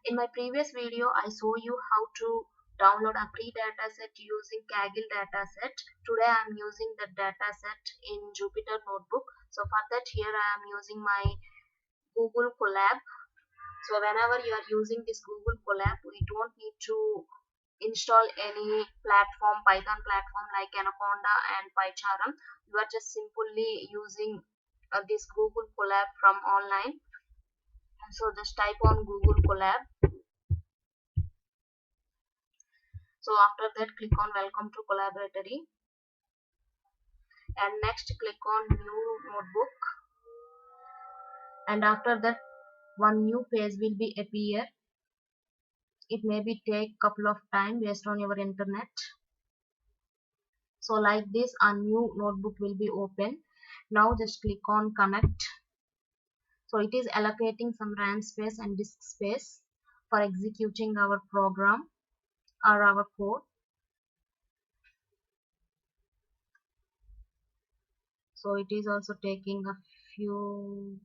In my previous video, I show you how to download a free dataset using Kaggle dataset. Today I am using the dataset in Jupyter Notebook. So for that, here I am using my Google Colab. So whenever you are using this Google Colab, we don't need to install any Python platform like Anaconda and PyCharm. You are just simply using this Google Colab from online. So just type on Google Colab. So after that, click on welcome to collaboratory, and next click on new notebook, and after that one new page will be appear. It may be take couple of time based on your internet. So like this, a new notebook will be open. Now just click on connect. So it is allocating some RAM space and disk space for executing our program or our code. So it is also taking a few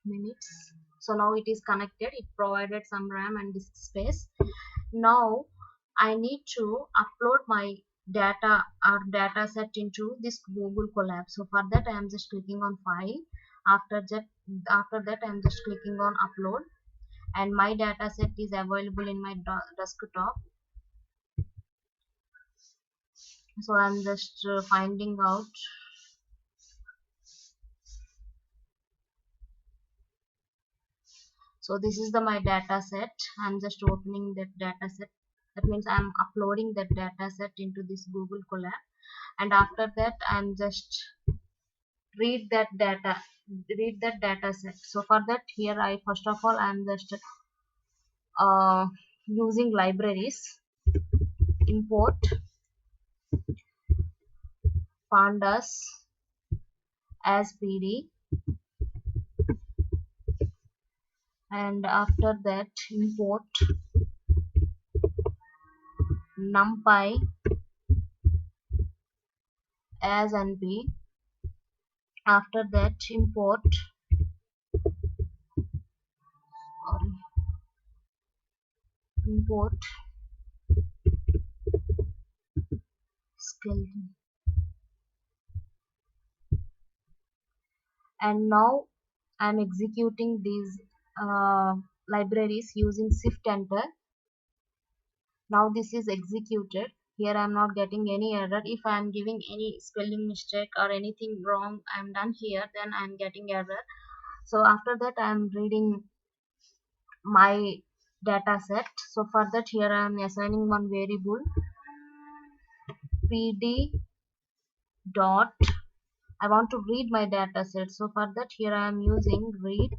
minutes. So now it is connected. It provided some RAM and disk space. Now I need to upload my data or data set into this Google Colab. So for that, I am just clicking on file. After that I am just clicking on upload, and my data set is available in my desktop. So I am just finding out. So this is my data set. I'm just opening that data set. That means I'm uploading that data set into this Google Colab, and after that I'm just read that data set. So for that, here I first of all I'm just uh, using libraries. Import pandas as pd, and after that import numpy as np. After that import import skeleton. And now I'm executing these libraries using shift enter. Now this is executed. Here I'm not getting any error. If I'm giving any spelling mistake or anything wrong I'm done here, then I'm getting error. So after that I'm reading my data set. So for that, here I'm assigning one variable pd dot. I want to read my data set. So for that, here I am using read.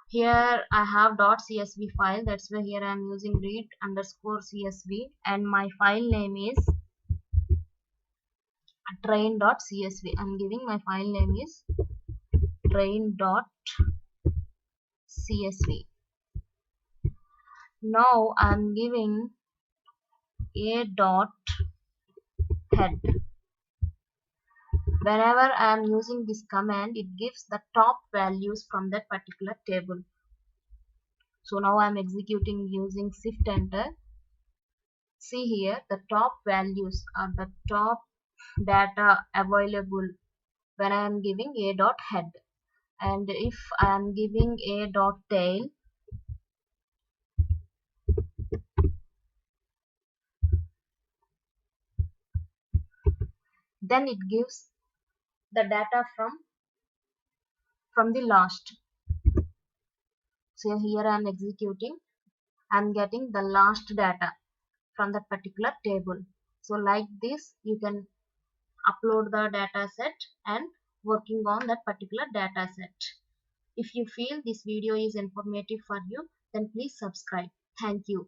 Here I have .csv file. That's why here I am using read underscore csv, and my file name is train.csv. I'm giving my file name is train.csv. Now I'm giving a dot head. Whenever I am using this command, it gives the top values from that particular table. So now I am executing using shift enter. See here, the top values are the top data available when I am giving a dot head, and if I am giving a dot tail, then it gives the data from the last. So here I am executing, I am getting the last data from that particular table. So like this, you can upload the data set and working on that particular data set. If you feel this video is informative for you, then please subscribe. Thank you.